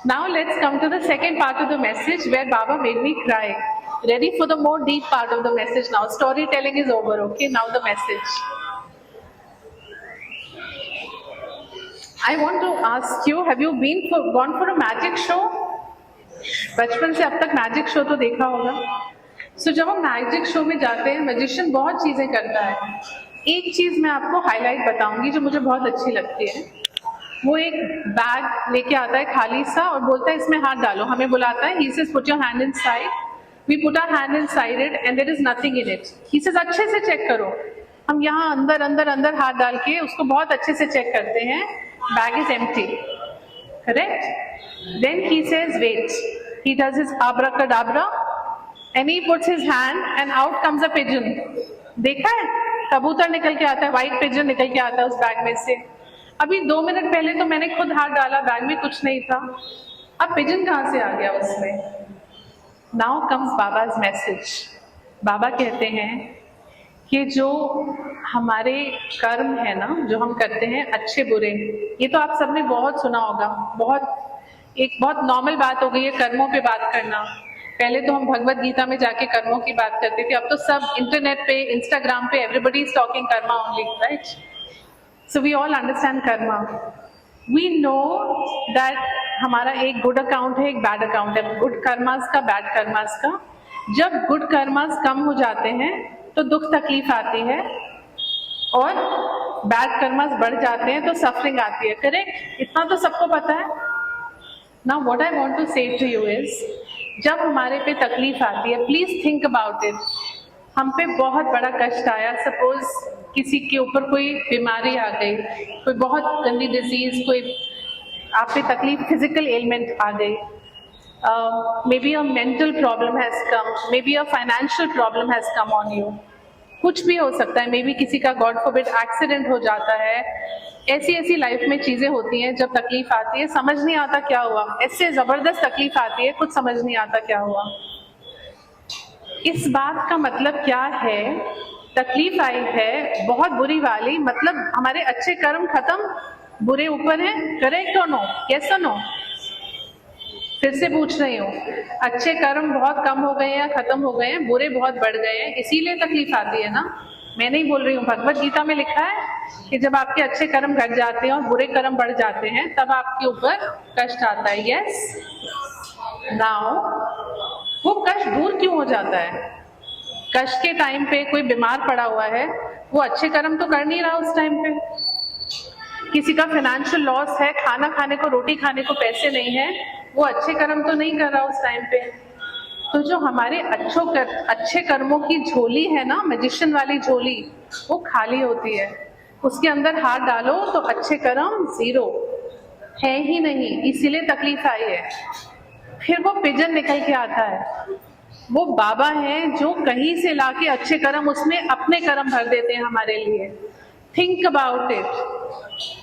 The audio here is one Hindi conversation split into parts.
Now let's come to the second part of the message where Baba made me cry. Ready for the more deep part of the message now. Storytelling is over, okay? Now the message. I want to ask you, have you gone for a magic show? बचपन से अब तक मैजिक शो तो देखा होगा. सो जब हम मैजिक शो में जाते हैं, मैजिशियन बहुत चीजें करता है. एक चीज मैं आपको हाईलाइट बताऊंगी जो मुझे बहुत अच्छी लगती है. वो एक बैग लेके आता है खाली सा और बोलता है इसमें हाथ डालो. हमें बुलाता है, he says put your hand inside. We put our hand inside it and there is nothing in it. He says अच्छे से चेक करो. हम यहाँ अंदर अंदर अंदर हाथ डाल के उसको बहुत अच्छे से चेक करते हैं. Bag is empty. Correct? Then he says wait. He does his abracadabra and he puts his hand and out comes a pigeon. देखा है? कबूतर निकल के आता है, white pigeon निकल के आता है उस बैग में से. अभी 2 मिनट पहले तो मैंने खुद हाथ डाला, बैग में कुछ नहीं था. अब पिजन कहाँ से आ गया उसमें? Now comes Baba's message. बाबा कहते हैं कि जो हमारे कर्म है ना, जो हम करते हैं अच्छे बुरे, ये तो आप सबने बहुत सुना होगा. बहुत नॉर्मल बात हो गई है कर्मों पे बात करना. पहले तो हम भगवत गीता में जाके कर्मों की बात करते थे. अब तो सब इंटरनेट पे, इंस्टाग्राम पे everybody is talking karma only, right? So we all understand karma. We know that हमारा एक गुड अकाउंट है, एक बैड अकाउंट है. गुड कर्मास का, बैड कर्मास का. जब गुड कर्मास कम हो जाते हैं तो दुख तकलीफ आती है और बैड कर्मास बढ़ जाते हैं तो सफरिंग आती है. करेक्ट? इतना तो सबको पता है. Now what I want to say to you is, जब हमारे पे तकलीफ आती है, प्लीज थिंक अबाउट इट. हम पे बहुत बड़ा कष्ट आया, सपोज किसी के ऊपर कोई बीमारी आ गई, कोई बहुत गंदी डिजीज, कोई आप पे तकलीफ, फिजिकल एलिमेंट आ गई, maybe a mental problem has come, maybe a financial problem has come on you. कुछ भी हो सकता है. मे बी किसी का गॉड फॉरबिड एक्सीडेंट हो जाता है. ऐसी लाइफ में चीजें होती हैं जब तकलीफ आती है, समझ नहीं आता क्या हुआ. ऐसे जबरदस्त तकलीफ आती है, कुछ समझ नहीं आता क्या हुआ. इस बात का मतलब क्या है? तकलीफ आई है बहुत बुरी वाली, मतलब हमारे अच्छे कर्म खत्म, बुरे ऊपर हैं. करेक्ट और नो? यस और नो? फिर से पूछ रही हूँ. अच्छे कर्म बहुत कम हो गए हैं, खत्म हो गए हैं, बुरे बहुत बढ़ गए हैं, इसीलिए तकलीफ आती है ना. मैं नहीं बोल रही हूँ, भगवत गीता में लिखा है कि जब आपके अच्छे कर्म घट जाते हैं और बुरे कर्म बढ़ जाते हैं तब आपके ऊपर कष्ट आता है. यस? नाउ वो कष्ट दूर क्यों हो जाता है? कष्ट के टाइम पे कोई बीमार पड़ा हुआ है, वो अच्छे कर्म तो कर नहीं रहा उस टाइम पे. किसी का फाइनेंशियल लॉस है, खाना खाने को, रोटी खाने को पैसे नहीं है, वो अच्छे कर्म तो नहीं कर रहा उस टाइम पे. तो जो हमारे अच्छे कर्मों की झोली है ना, मैजिशियन वाली झोली, वो खाली होती है. उसके अंदर हाथ डालो तो अच्छे कर्म जीरो है ही नहीं, इसीलिए तकलीफ आई है. फिर वो पिजन निकल के आता है. वो बाबा है जो कहीं से लाके अच्छे कर्म उसमें अपने कर्म भर देते हैं हमारे लिए. Think about it.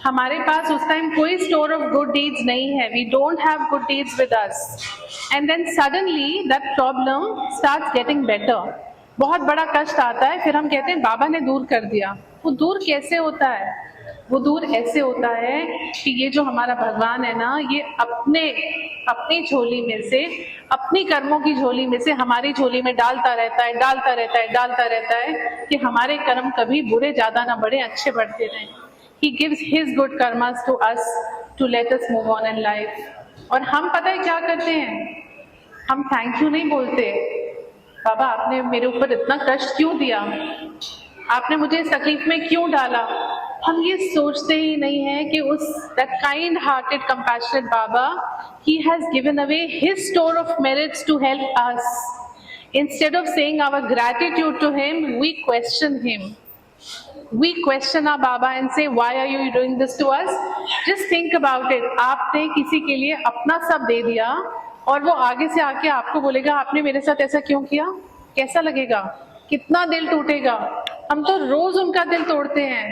हमारे पास उस टाइम कोई स्टोर ऑफ गुड डीड्स नहीं है. We don't have good deeds with us and then suddenly that problem starts getting better. बहुत बड़ा कष्ट आता है, फिर हम कहते हैं बाबा ने दूर कर दिया. वो दूर कैसे होता है? वो दूर ऐसे होता है कि ये जो हमारा भगवान है ना, ये अपनी झोली में से, अपनी कर्मों की झोली में से हमारी झोली में डालता रहता है कि हमारे कर्म कभी बुरे ज्यादा ना बढ़े, अच्छे बढ़ते रहें. He gives his good karmas to us to let us move on in life. और हम पता है क्या करते हैं? हम थैंक यू नहीं बोलते. बाबा आपने मेरे ऊपर इतना कष्ट क्यों दिया? आपने मुझे इस तकलीफ में क्यों डाला? हम ये सोचते ही नहीं है कि उस that kind hearted compassionate Baba, he has given away his store of merits to help us. Instead of saying our gratitude to him, we question him. We question our Baba and say, why are you doing this to us? Just think about it. आपने किसी के लिए अपना सब दे दिया और वो आगे से आके आपको बोलेगा आपने मेरे साथ ऐसा क्यों किया? कैसा लगेगा? कितना दिल टूटेगा? हम तो रोज उनका दिल तोड़ते हैं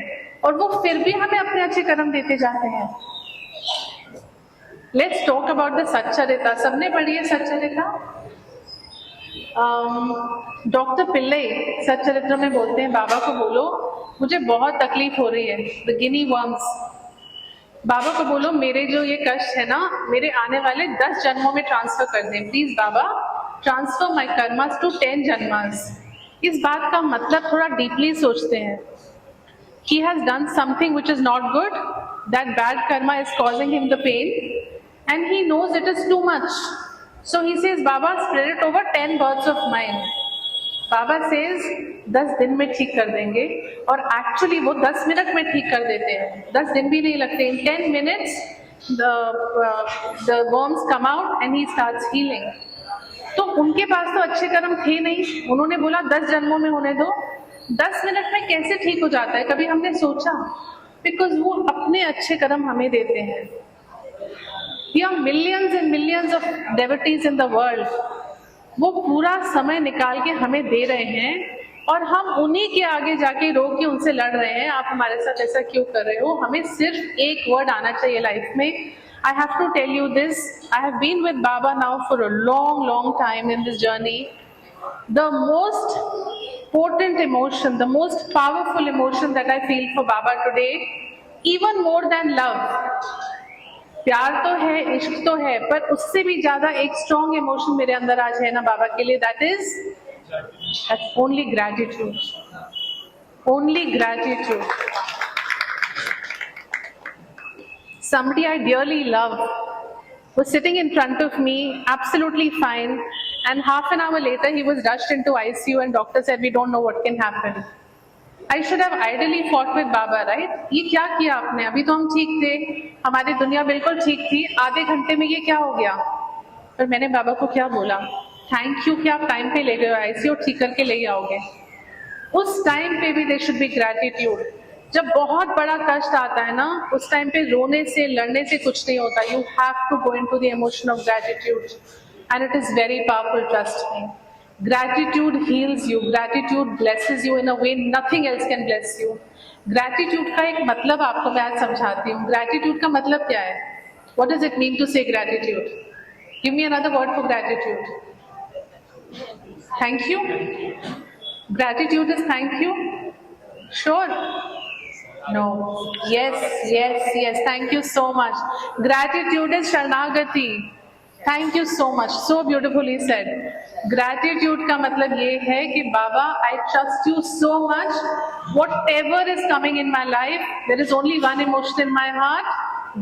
और वो फिर भी हमें अपने अच्छे कर्म देते जाते हैं. Let's talk about the सच्चरिता. सबने पढ़ी है सच्चरिता? डॉक्टर पिल्लई सच्चरित्र में बोलते हैं बाबा को, बोलो मुझे बहुत तकलीफ हो रही है. द गिनी वर्म्स, बाबा को बोलो मेरे जो ये कष्ट है ना, मेरे आने वाले 10 जन्मों में ट्रांसफर कर दें प्लीज बाबा, transfer my karmas to 10 janmas. इस बात का मतलब थोड़ा डीपली सोचते हैं। He has done something which is not good, that bad karma is causing him the pain, and he knows it is too much. So he says, Baba, spread it over 10 births of mine. Baba says, 10 दिन में ठीक कर देंगे, और actually वो 10 मिनट में ठीक कर देते हैं, 10 दिन भी नहीं लगते। In 10 minutes, the worms come out and he starts healing. तो उनके पास तो अच्छे कर्म थे नहीं, उन्होंने बोला 10 जन्मों में होने दो। 10 मिनट में कैसे ठीक हो जाता है, कभी हमने सोचा? बिकॉज वो अपने अच्छे कर्म हमें देते हैं। We are millions and millions of devotees in the world. वो पूरा समय निकाल के हमें दे रहे हैं, और हम उन्हीं के आगे जाके रो के उनसे लड़ रहे हैं, आप हमारे साथ ऐसा क्यों कर रहे हो? हमें सिर्फ एक वर्ड आना चाहिए लाइफ में। I have to tell you this, I have been with Baba now for a long time in this journey. The most potent emotion, the most powerful emotion that I feel for Baba today, even more than love, प्यार तो है, इश्क तो है, पर उससे भी ज्यादा एक स्ट्रॉन्ग इमोशन मेरे अंदर आज है ना बाबा के लिए, that's only gratitude. Only gratitude. Somebody I dearly love was sitting in front of me, absolutely fine, and half an hour later he was rushed into ICU and doctor said we don't know what can happen. I should have ideally fought with Baba, right? ये क्या किया आपने? अभी तो हम ठीक थे, हमारी दुनिया बिल्कुल ठीक थी, आधे घंटे में ये क्या हो गया? पर मैंने बाबा को क्या बोला? थैंक यू कि आप टाइम पे ले गए ICU, ठीक करके ले आओगे। उस टाइम पे भी there should be gratitude. जब बहुत बड़ा कष्ट आता है ना, उस टाइम पे रोने से लड़ने से कुछ नहीं होता। You have to go into the emotion of gratitude, and it is very powerful, trust me. Gratitude heals you, gratitude blesses you in a way nothing else can bless you. Gratitude का एक मतलब आपको मैं आज समझाती हूँ। Gratitude का मतलब क्या है? What does it mean to say gratitude? Give me another word for gratitude. Thank you. Gratitude is thank you. Sure. No. Yes. Thank you so much. Gratitude is Sharanagati. Thank you so much. So beautifully said. Gratitude का मतलब ये है कि बाबा, I trust you so much. Whatever is coming in my life, there is only one emotion in my heart,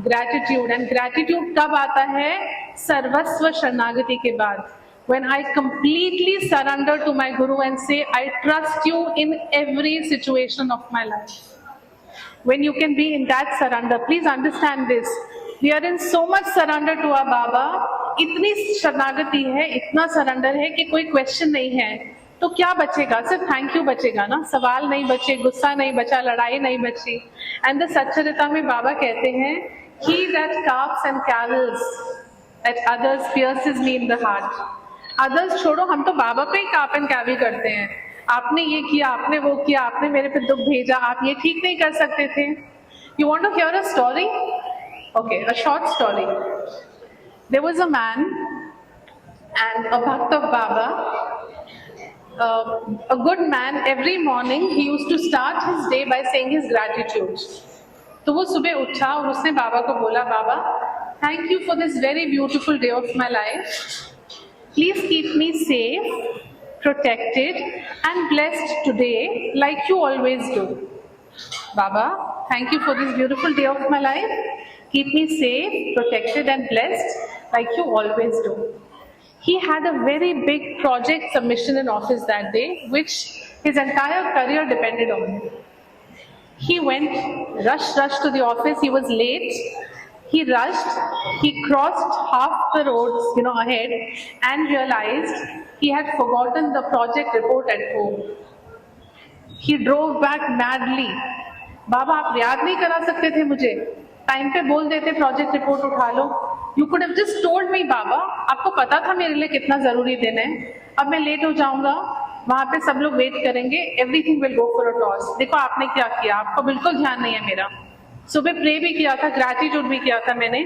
gratitude. And gratitude कब आता है? सर्वस्व शरणागति के बाद. When I completely surrender to my Guru and say, I trust you in every situation of my life. When you can be in that surrender, please understand this. We are in so much surrender to our Baba. इतनी शरणागति है, इतना सरेंडर है कि कोई क्वेश्चन नहीं है, तो क्या बचेगा? सिर्फ थैंक यू बचेगा ना, सवाल नहीं बचे, गुस्सा नहीं बचा, लड़ाई नहीं बची। एंड द सच्चरिता में बाबा कहते हैं, he that carps and cavils at others pierces me in the heart. Others छोड़ो, हम तो बाबा पे ही कार्प एंड कैविल करते हैं। आपने ये किया, आपने वो किया, आपने मेरे पे दुख भेजा, आप ये ठीक नहीं कर सकते थे। You want to hear a story? Okay, a short story. There was a man and a bhakt of Baba, a good man. Every morning he used to start his day by saying his gratitude. तो वो सुबह उठा और उसने बाबा को बोला, बाबा, thank you for this very beautiful day of my life. Please keep me safe, protected and blessed today like you always do. Baba, thank you for this beautiful day of my life. Keep me safe, protected and blessed like you always do. He had a very big project submission in office that day, which his entire career depended on. He went, rushed to the office. He was late. He rushed, he crossed half the roads, ahead and realized he had forgotten the project report at home. He drove back madly. बाबा, आप याद नहीं करा सकते थे मुझे? टाइम पे बोल देते प्रोजेक्ट रिपोर्ट उठा लो। You could have just told me, बाबा, आपको पता था मेरे लिए कितना जरूरी दिन है। अब मैं लेट हो जाऊंगा, वहां पे सब लोग वेट करेंगे, everything will go for a toss. देखो आपने क्या किया, आपको बिल्कुल ध्यान नहीं है मेरा। सुबह प्रे भी किया था, ग्रैटिट्यूड भी किया था मैंने,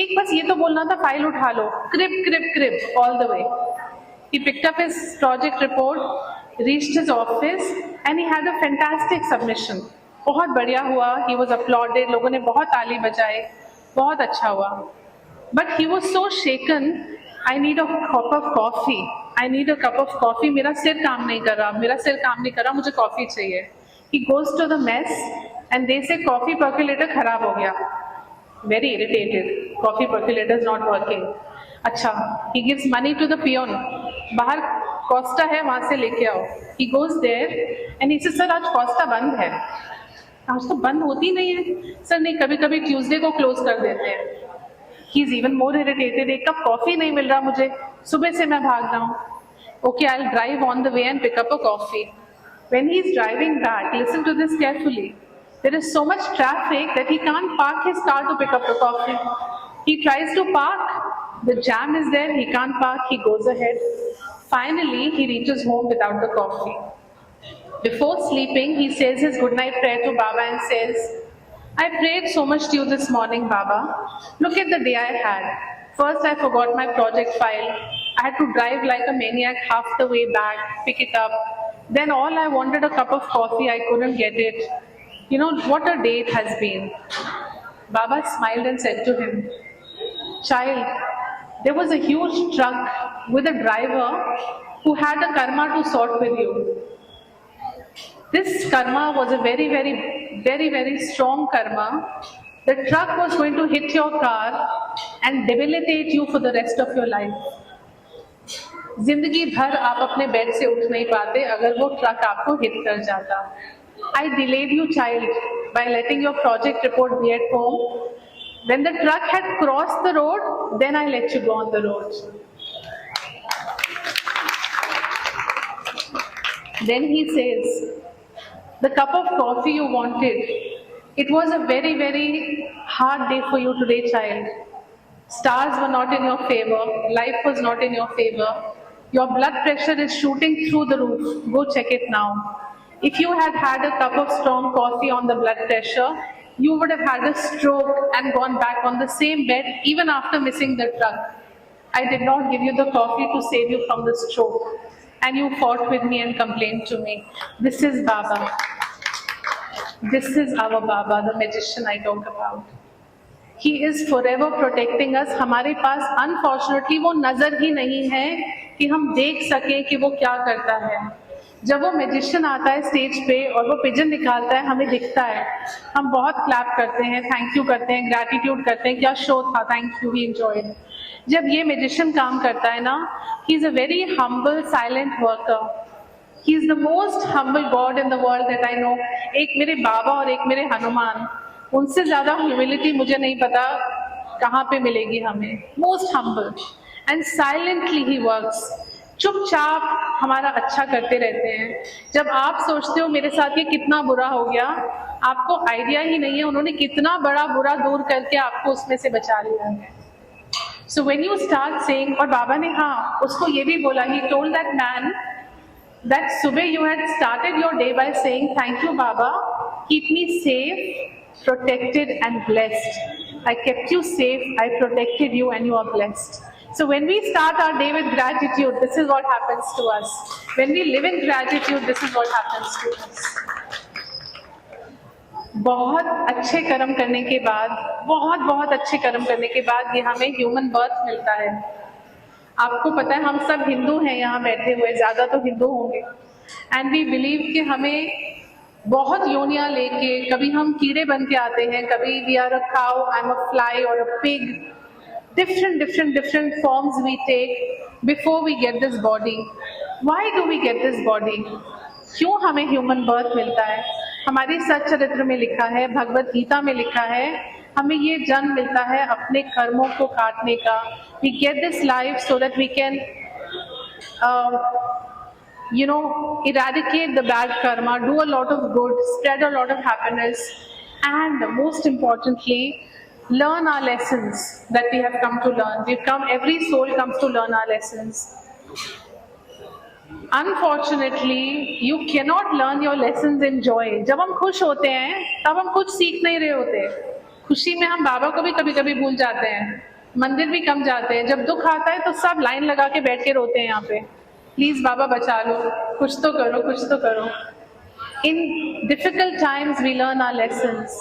एक बस ये तो बोलना था, फाइल उठा लो, creep all the way. He picked up his project report, reached his office and he had a fantastic submission. बहुत बढ़िया हुआ, ही वॉज अपलॉडेड, लोगों ने बहुत ताली बजाए, बहुत अच्छा हुआ. But he was so shaken, I need a cup of coffee, I need a cup of coffee, मेरा सिर काम नहीं कर रहा, मेरा सिर काम नहीं कर रहा, मुझे कॉफी चाहिए. He goes to the mess and they say coffee पर्कुलेटर खराब हो गया. Very irritated, coffee percolator is not working. अच्छा, he gives money to the peon, बाहर कोस्टा है वहां से लेके आओ. He goes there and he says, sir आज कोस्टा बंद है. आज तो बंद होती नहीं है. सर नहीं, कभी कभी ट्यूसडे को क्लोज कर देते हैं. He is even more irritated, एक कप कॉफी नहीं मिल रहा मुझे, सुबह से मैं भाग रहा हूँ. Okay, I'll drive on the way and pick up a coffee. When he is driving back, listen to this carefully. There is so much traffic that he can't park his car to pick up the coffee. He tries to park, the jam is there, he can't park, he goes ahead. Finally, he reaches home without the coffee. Before sleeping, he says his good night prayer to Baba and says, I prayed so much to you this morning, Baba. Look at the day I had. First, I forgot my project file. I had to drive like a maniac half the way back, pick it up. Then all I wanted a cup of coffee, I couldn't get it. You know what a day it has been. Baba smiled and said to him, child, there was a huge truck with a driver who had a karma to sort with you. This karma was a very strong karma. The truck was going to hit your car and debilitate you for the rest of your life. जिंदगी भर आप अपने बेड से उठ नहीं पाते अगर वो ट्रक आपको हिट कर जाता. I delayed you, child, by letting your project report be at home. When the truck had crossed the road, then I let you go on the road. Then he says, the cup of coffee you wanted, it was a very hard day for you today, child. Stars were not in your favor, life was not in your favor. Your blood pressure is shooting through the roof. Go check it now. If you had had a cup of strong coffee on the blood pressure, you would have had a stroke and gone back on the same bed even after missing the truck. I did not give you the coffee to save you from the stroke, and you fought with me and complained to me. This is Baba. This is our Baba, the magician I talk about. He is forever protecting us. हमारे पास unfortunately वो नजर ही नहीं है कि हम देख सकें कि वो क्या करता है. जब वो मैजिशियन आता है स्टेज पे और वो पिजन निकालता है, हमें दिखता है, हम बहुत क्लैप करते हैं, थैंक यू करते हैं, ग्रैटिट्यूड करते हैं, क्या शो था, थैंक यू, वी एंजॉयड. जब ये मैजिशियन काम करता है ना, he is a very humble silent worker. He is the most humble God in the world that I know. एक मेरे बाबा और एक मेरे हनुमान, उनसे ज्यादा ह्यूमिलिटी मुझे नहीं पता कहाँ पे मिलेगी हमें. Most humble and silently he works. चुपचाप हमारा अच्छा करते रहते हैं. जब आप सोचते हो मेरे साथ ये कितना बुरा हो गया, आपको आइडिया ही नहीं है उन्होंने कितना बड़ा बुरा दूर करके आपको उसमें से बचा लिया है. So when you start saying, और बाबा ने हाँ उसको ये भी बोला, he told that man that सुबह you had started your day by saying thank you Baba, keep me safe, protected and blessed. I kept you safe, I protected you, and you are blessed. So when we start our day with gratitude, this is what happens to us. When we live in gratitude, this is what happens to us. बहुत अच्छे कर्म करने के बाद, बहुत अच्छे कर्म करने के बाद ये हमें ह्यूमन बर्थ मिलता है. आपको पता है हम सब हिंदू हैं यहाँ बैठे हुए, ज्यादा तो हिंदू होंगे, एंड वी बिलीव कि हमें बहुत योनियां लेके, कभी हम कीड़े बन के आते हैं, कभी we are a cow, I am a fly और a pig. different forms we take before we get this body. Why do we get this body? क्यों हमें ह्यूमन बर्थ मिलता है? हमारी सच्चरित्र में लिखा है, भगवत गीता में लिखा है, हमें ये जन्म मिलता है अपने कर्मों को काटने का. We get this life so that we can eradicate the bad karma, do a lot of good, spread a lot of happiness, and most importantly, learn our lessons that we have come to learn. Every soul comes to learn our lessons. Unfortunately, you cannot learn your lessons in joy. जब हम खुश होते हैं तब हम कुछ सीख नहीं रहे होते. खुशी में हम बाबा को भी कभी कभी भूल जाते हैं, मंदिर भी कम जाते हैं. जब दुख आता है तो सब लाइन लगा के बैठ के रोते हैं यहाँ पे, प्लीज बाबा बचा लो, कुछ तो करो, कुछ तो करो. In difficult times, we learn our lessons.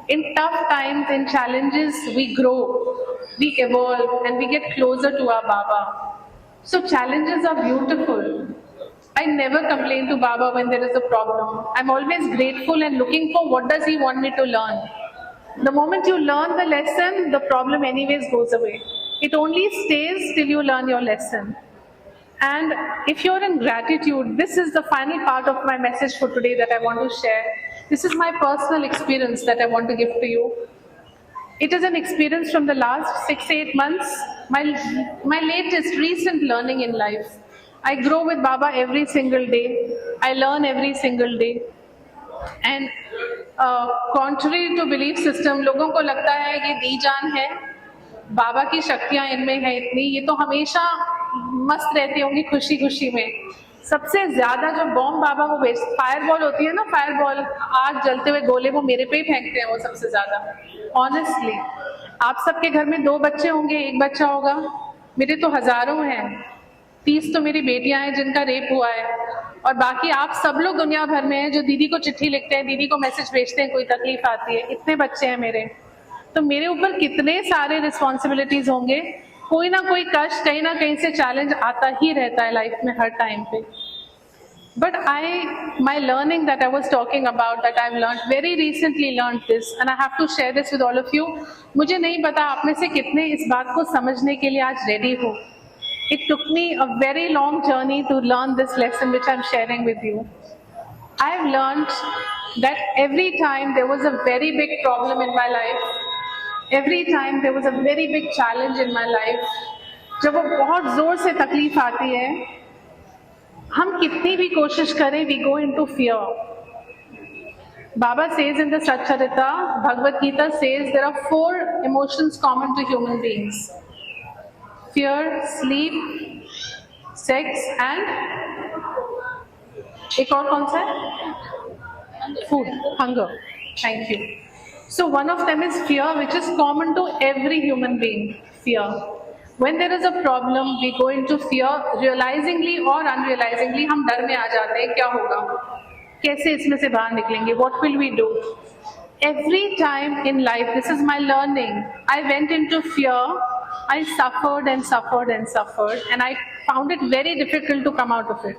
In tough times, in challenges, we grow, we evolve, and we get closer to our Baba. So challenges are beautiful. I never complain to Baba when there is a problem. I'm always grateful and looking for what does he want me to learn. The moment you learn the lesson, the problem anyways goes away. It only stays till you learn your lesson. And if you're in gratitude, this is the final part of my message for today that I want to share. This is my personal experience that I want to give to you. It is an experience from the last 6-8 months, my latest recent learning in life. I grow with Baba every single day. I learn every single day. And contrary to belief system, लोगों को लगता है ये दी जान है, बाबा की शक्तियाँ इनमें है इतनी, ये तो हमेशा मस्त रहती होंगी खुशी खुशी में. सबसे ज्यादा जो बॉम्ब बाबा को बेच, फायर बॉल होती है ना, फायर बॉल, आग जलते हुए गोले, वो मेरे पे ही फेंकते हैं वो सबसे ज्यादा. ऑनेस्टली, आप सबके घर में 2 बच्चे होंगे, 1 बच्चा होगा, मेरे तो हजारों हैं. 30 तो मेरी बेटियां हैं जिनका रेप हुआ है, और बाकी आप सब लोग दुनिया भर में हैं जो दीदी को चिट्ठी लिखते हैं, दीदी को मैसेज भेजते हैं, कोई तकलीफ आती है. इतने बच्चे हैं मेरे, तो मेरे ऊपर कितने सारे रिस्पॉन्सिबिलिटीज होंगे. कोई ना कोई कष्ट, कहीं ना कहीं से चैलेंज आता ही रहता है लाइफ में हर टाइम पे. But my learning that I was talking about, that I've learned, very recently learned this, and I have to share this with all of you. मुझे नहीं पता आप में से कितने इस बात को समझने के लिए आज ready हो. It took me a very long journey to learn this lesson which I'm sharing with you. I've learned that every time there was a very big problem in my life, every time there was a very big challenge in my life, जब वो बहुत जोर से तकलीफ आती है, हम कितनी भी कोशिश करें, we go into fear. Baba says in the Satcharita, Bhagavad Gita says there are 4 emotions common to human beings: fear, sleep, sex, and एक और कौन सा है? Food, hunger. Thank you. So one of them is fear, which is common to every human being. Fear. When there is a problem, we go into fear, realizingly or unrealizingly. हम डर में आ जाते हैं, क्या होगा, कैसे इसमें से बाहर निकलेंगे, what will we do? Every time in life, this is my learning, I went into fear, I suffered and suffered and suffered, and I found it very difficult to come out of it.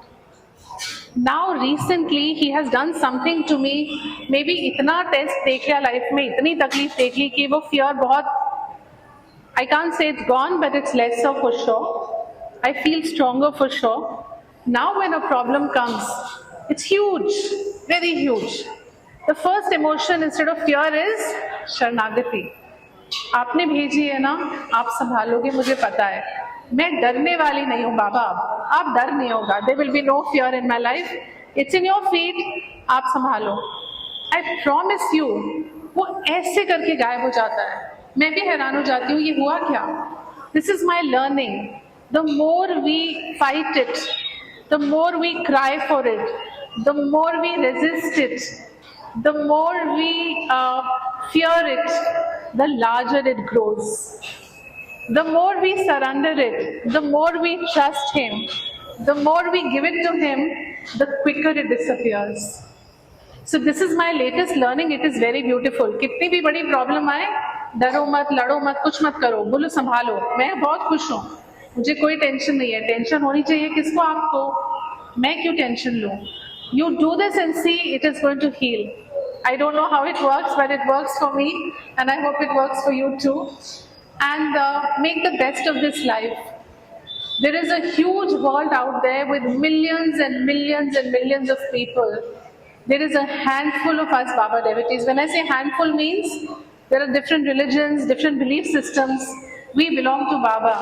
Now recently he has done something to me. Maybe इतना टेस्ट देख लिया लाइफ में, इतनी तकलीफ देख ली कि वो fear बहुत, I can't say it's gone, but it's lesser for sure. I feel stronger for sure. Now when a problem comes, it's huge, very huge. The first emotion instead of fear is शरणागति. आपने भेजी है ना, आप संभालोगे, मुझे पता है. मैं डरने वाली नहीं हूँ बाबा, आप डर नहीं होगा. There will be no fear in my life. It's in your feet. आप संभालो. I promise you. वो ऐसे करके गायब हो जाता है. मैं भी हैरान हो जाती हूँ, ये हुआ क्या? This is my learning. The more we fight it, the more we cry for it, the more we resist it, the more we fear it, the larger it grows. The more we surrender it, the more we trust Him, the more we give it to Him, the quicker it disappears. So this is my latest learning. It is very beautiful. कितनी भी बड़ी प्रॉब्लम आए, डरो मत, लड़ो मत, कुछ मत करो, बोलो संभालो. मैं बहुत खुश हूँ, मुझे कोई टेंशन नहीं है. टेंशन होनी चाहिए किसको? आपको. मैं क्यों टेंशन लूँ? You do this and see, it is going to heal. I don't know how it works, but it works for me, and I hope it works for you too. And make the best of this life. There is a huge world out there with millions and millions and millions of people. There is a handful of us Baba devotees. When I say handful means there are different religions, different belief systems. We belong to Baba.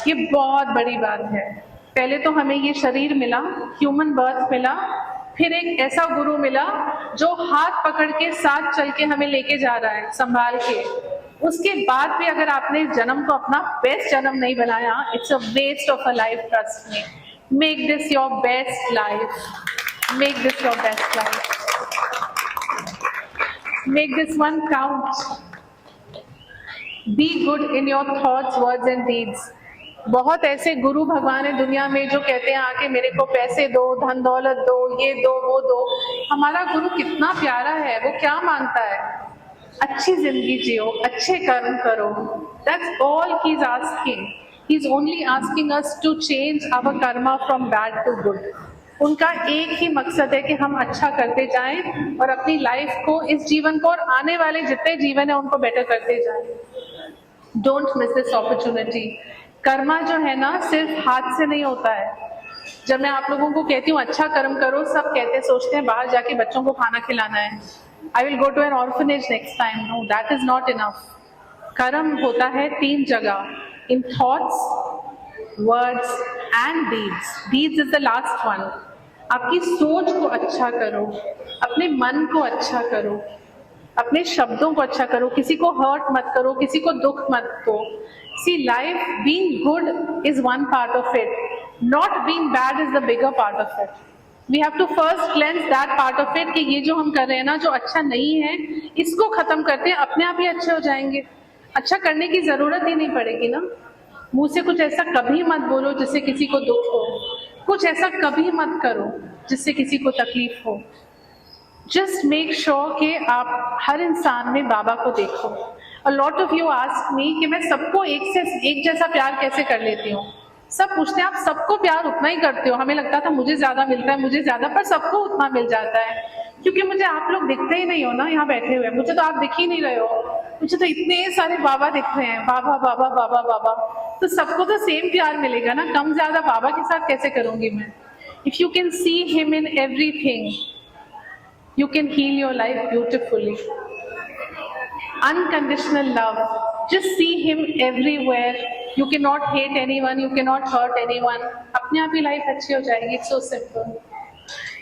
ये बहुत बड़ी बात है. पहले तो हमें ये शरीर मिला, ह्यूमन बर्थ मिला, फिर एक ऐसा गुरु मिला जो हाथ पकड़ के साथ चल के हमें लेके जा रहा है, संभाल के. उसके बाद भी अगर आपने इस जन्म को अपना बेस्ट जन्म नहीं बनाया, it's a waste of a life. Trust me. Make this your best life. Make this your best life. Make this one count. Be good in your thoughts, words and deeds. बहुत ऐसे गुरु भगवान है दुनिया में जो कहते हैं आके मेरे को पैसे दो, धन दौलत दो, ये दो, वो दो। हमारा गुरु कितना प्यारा है, वो क्या मांगता है? अच्छी जिंदगी जियो, अच्छे कर्म करो। That's all he's asking. He's only asking us to change our karma from bad to good. उनका एक ही मकसद है कि हम अच्छा करते जाएं और अपनी लाइफ को, इस जीवन को और आने वाले जितने जीवन है उनको बेटर करते जाएं। Don't miss this opportunity. Karma जो है ना सिर्फ हाथ से नहीं होता है। जब मैं आप लोगों को कहती हूँ अच्छा कर्म करो, सब कहते हैं, सोचते हैं बाहर जाके बच्चों को खाना खिलाना है, I will go to an orphanage next time. No, that is not enough. कर्म होता है 3 जगह, in thoughts, words and deeds. Deeds is the last one. आपकी सोच को अच्छा करो, अपने मन को अच्छा करो, अपने शब्दों को अच्छा करो, किसी को हर्ट मत करो, किसी को दुख मत दो। See, life being good is one part of it. Not being bad is the bigger part of it. We have to first cleanse that part of it कि ये जो हम कर रहे हैं ना, जो अच्छा नहीं है, इसको खत्म करते हैं, अपने आप ही अच्छे हो जाएंगे। अच्छा करने की जरूरत ही नहीं पड़ेगी ना। मुंह से कुछ ऐसा कभी मत बोलो जिससे किसी को दुख हो, कुछ ऐसा कभी मत करो जिससे किसी को तकलीफ हो। जस्ट मेक श्योर कि आप हर इंसान में बाबा को देखो। A lot of you ask me कि मैं सबको एक जैसा प्यार कैसे कर लेती हूँ। सब पूछते हैं आप सबको प्यार उतना ही करते हो? हमें लगता था मुझे ज्यादा मिलता है, मुझे ज्यादा, पर सबको उतना मिल जाता है। क्योंकि मुझे आप लोग दिखते ही नहीं हो ना यहाँ बैठे हुए, मुझे तो आप दिख ही नहीं रहे हो। मुझे तो इतने सारे बाबा दिख रहे हैं, बाबा बाबा बाबा बाबा। तो सबको तो सेम प्यार मिलेगा ना, कम ज्यादा बाबा के साथ कैसे करूंगी मैं? If you can see him in everything, you can heal your life beautifully. Unconditional love. Just see him everywhere. You cannot hate anyone. You cannot hurt anyone. अपने आप ही life अच्छी हो जाएगी. It's so simple.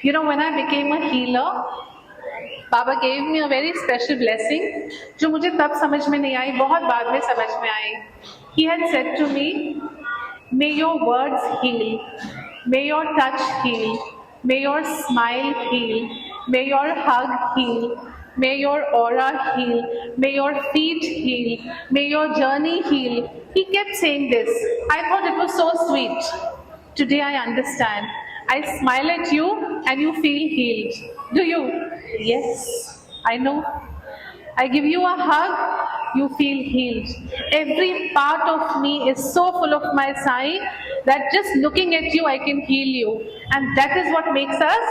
You know, when I became a healer, Baba gave me a very special blessing, जो मुझे तब समझ में नहीं आई, बहुत बाद में समझ में आई. He had said to me, may your words heal, may your touch heal, may your smile heal, may your hug heal, may your aura heal, may your feet heal, may your journey heal. He kept saying this. I thought it was so sweet. Today I understand. I smile at you and you feel healed. Do you? Yes, I know. I give you a hug, you feel healed. Every part of me is so full of my sai that just looking at you, I can heal you. And that is what makes us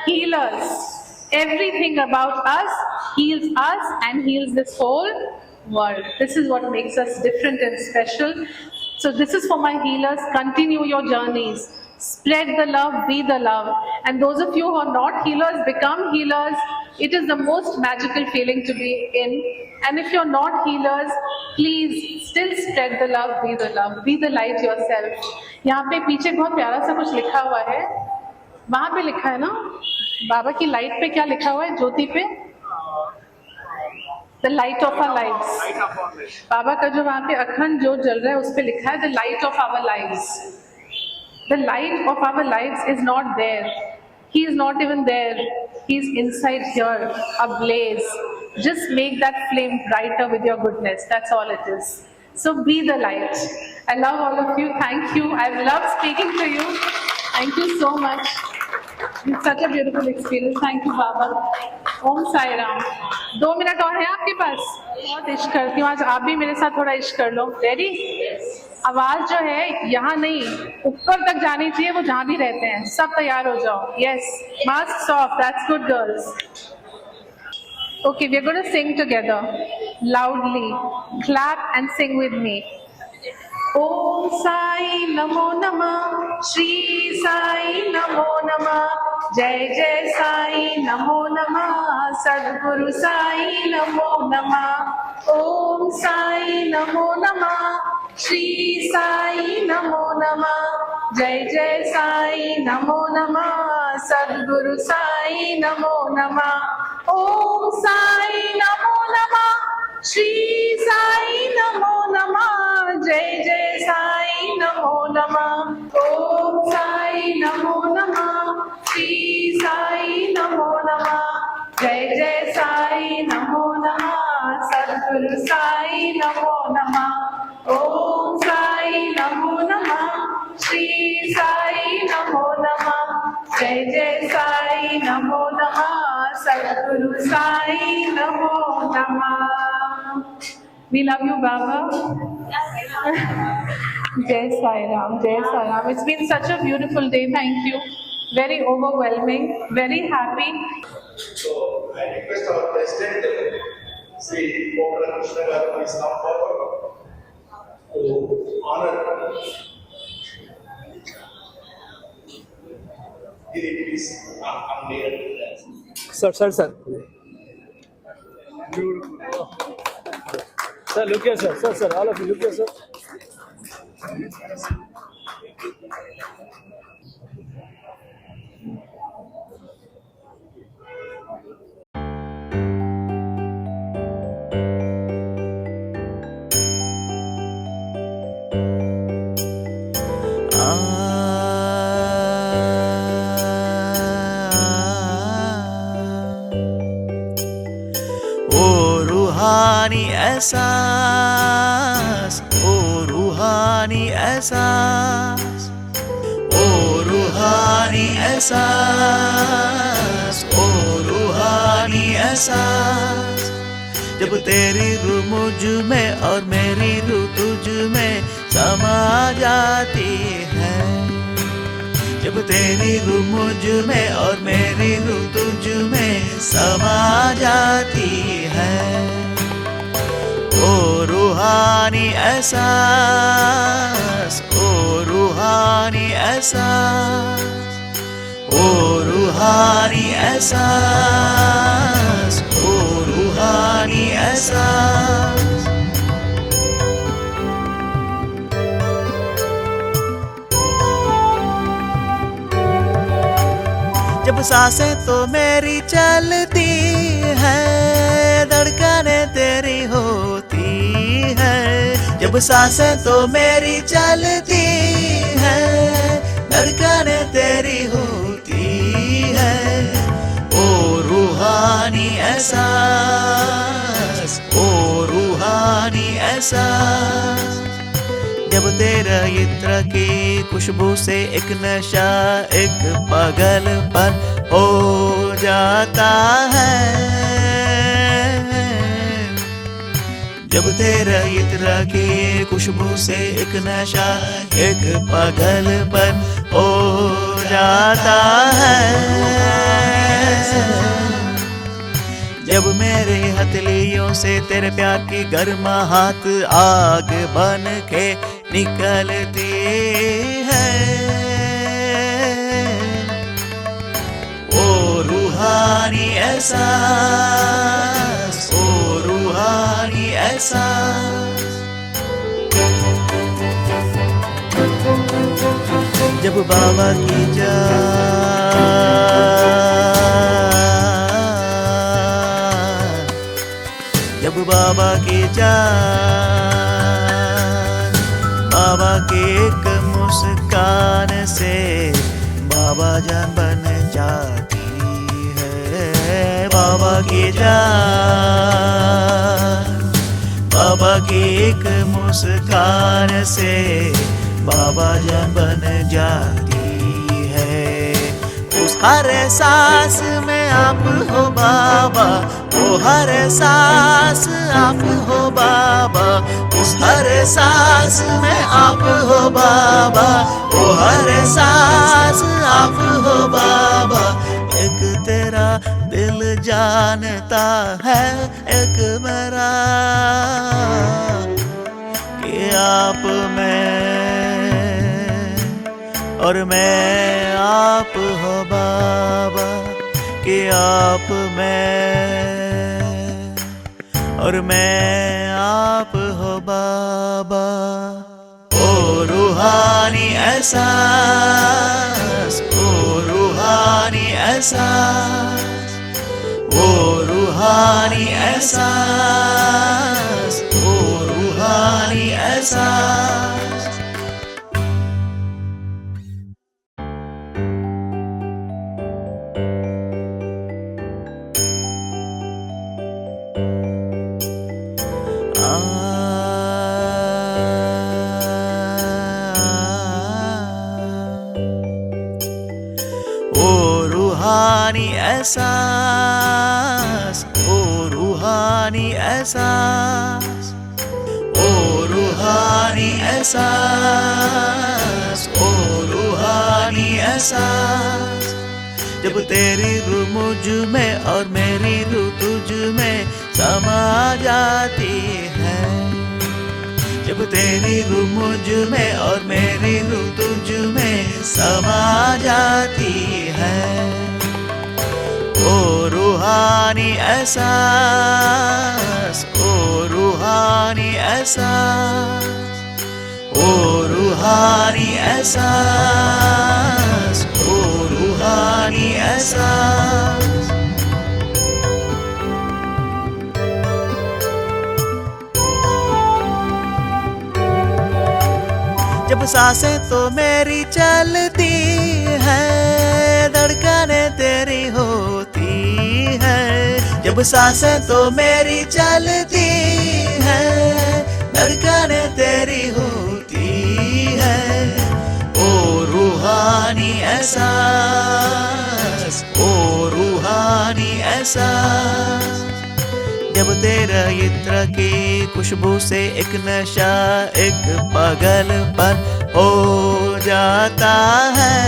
healers. Everything about us heals us and heals this whole world. This is what makes us different and special. So this is for my healers. Continue your journeys. Spread the love, be the love. And those of you who are not healers, become healers. It is the most magical feeling to be in. And if you're not healers, please still spread the love, be the love, be the light yourself. यहाँ पे पीछे बहुत प्यारा सा कुछ लिखा हुआ है, वहां पे लिखा है ना, बाबा की लाइट पे क्या लिखा हुआ है, ज्योति पे, the light of our lives. Baba का जो वहां पे अखंड ज्योत जल रहा है उस पे लिखा है the light of our lives. The light of our lives is not there, he is not even there, he is inside here, ablaze. Just make that flame brighter with your goodness. That's all it is. So be the light. I love all of you. Thank you. I've loved speaking to you. Thank you so much. It's such a beautiful experience. Thank you, Baba. Om Sai Ram. 2 minute और है आपके पास? बहुत इश्क करती हूँ, आज आप भी मेरे साथ थोड़ा इश्क कर लो। रेडी? आवाज जो है यहाँ नहीं, ऊपर तक जानी चाहिए, वो जहाँ भी रहते हैं। सब तैयार हो जाओ। Yes, mask off. That's good, girls. Okay, we're going to sing together loudly. Clap and sing with me. Om Sai Namo Namah, Shri Sai Namo Namah, Jai Jai Sai Namo Namah, Sadguru Sai Namo Namah. Om Sai Namo Namah, Shri Sai Namo Namah, Jai Jai Sai Namo Namah, Sadguru Sai Namo Namah. Om Sai Namo Namah, Shri Sai Namo Namah, Jai Jai Sai Namo Namah. Om Sai Namo Namah, Shri Sai Namo Namah, Jai Jai Sai Namo Namah, Sadguru Sai Namo Namah. Om Sai Namo Sai Namo Namah. We love you, Baba. Jai Sai Ram, Jai Sai Ram. It's been such a beautiful day. Thank you. Very overwhelming. Very happy. So I request our president, Sri Pokhara Krishna Garu, please come forward to honor. Giri, please come near to that. Sir. Sir, look here, sir. Sir, all of you, look here, sir. रूहानी एहसास, ओ रूहानी एहसास, ओ रूहानी एहसास, ओ रूहानी एहसास। जब तेरी रूह मुझ में और मेरी रूह तुझ में समा जाती है, जब तेरी रूह मुझ में और मेरी रूह तुझ में समा जाती है, ओ रूहानी एहसास, ओ रूहानी एहसास, ओ रूहानी एहसास, ओ रूहानी एहसास। जब सांसें तो मेरी चलती है, धड़कनें तेरी होती है, जब सांसें तो मेरी चलती है, धड़कनें तेरी होती है, ओ रूहानी एहसास, ओ रूहानी एहसास। जब तेरा इत्र की खुशबू से एक नशा, एक पागलपन हो जाता है, जब तेरा इत्र की खुशबू से एक नशा, एक पागलपन हो जाता है, जब मेरे हथेलियों से तेरे प्यार की गर्माहट आग बन के निकलती है, ओ रूहानी एहसास, ओ रूहानी एहसास। जब बाबा की जब बाबा की जान, बाबा की एक मुस्कान से बाबा जान बन जाती है, बाबा की जान, बाबा की एक मुस्कान से बाबा जान बन जाती है। उस हर सांस में आप हो बाबा, वो हर सांस आप हो बाबा, उस हर सांस में आप हो बाबा, वो हर सांस आप हो बाबा। एक तेरा दिल जानता है, एक मेरा, कि आप में और मैं आप हो बाबा, कि आप में और मैं आप हो बाबा। ओ रूहानी एहसास, ओ रूहानी एहसास, ओ रूहानी एहसास, ओ रूहानी एहसास। ओ रूहानी एहसास, रूहानी एहसास, ओ रूहानी एहसास, ओ रूहानी एहसास। जब तेरी रूह मुझ में और मेरी रूह तुझ में समा जाती है, जब तेरी रूह मुझ में और मेरी रूह तुझ में समा जाती है, ओ रूहानी एहसास, ओ रूहानी एहसास, ओ रूहानी एहसास, ओ रूहानी एहसास। जब सांसें तो मेरी चलती है, धड़कनें तेरी होती है, जब सांसें तो मेरी चलती है, धड़कनें तेरी होती है, ओ रूहानी एहसास, ओ रूहानी एहसास। जब तेरा इत्र की खुशबू से एक नशा, एक पागलपन हो जाता है,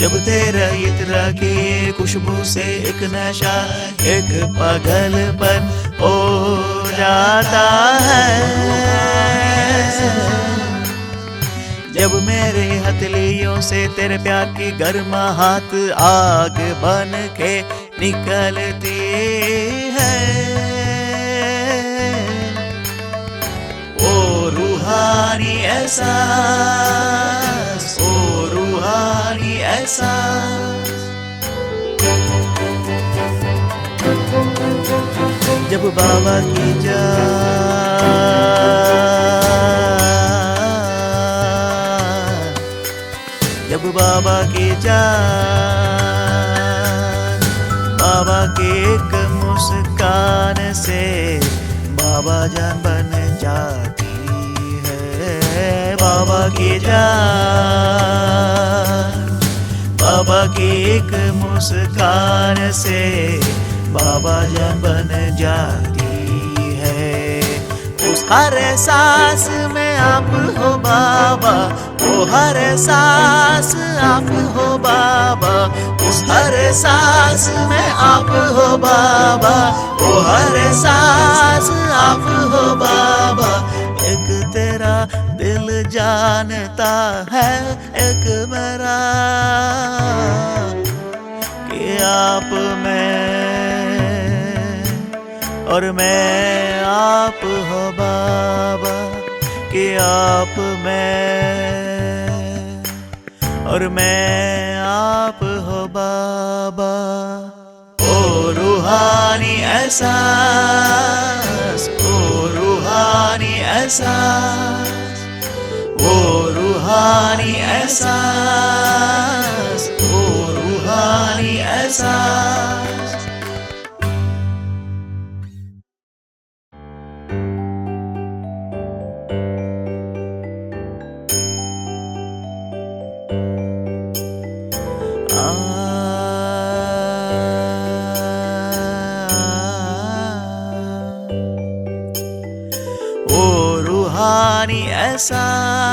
जब तेरा इत्र की खुशबू से एक नशा, एक पागलपन हो जाता है, जब मेरे हथेलियों से तेरे प्यार की गर्माहट आग बन के निकलती है, ओ रूहानी एहसास, ओ रूहानी एहसास। जब बाबा की जान, जब बाबा की जान, बाबा की एक मुस्कान से बाबा जान बन जाती है, बाबा की जान, बाबा की एक मुस्कान से बाबा जान बन जाती है। उस हर सांस में आप हो बाबा, वो हर सांस आप हो बाबा, उस हर सांस में आप हो बाबा, वो हर सांस आप हो बाबा। एक तेरा दिल जानता है, एक मेरा, कि आप में और मैं आप हो बाबा, कि आप में और मैं आप हो बाबा। ओ रूहानी एहसास, ओ रूहानी एहसास, ओ रूहानी एहसास, ओ रूहानी एहसास। ओ रूहानी एहसास,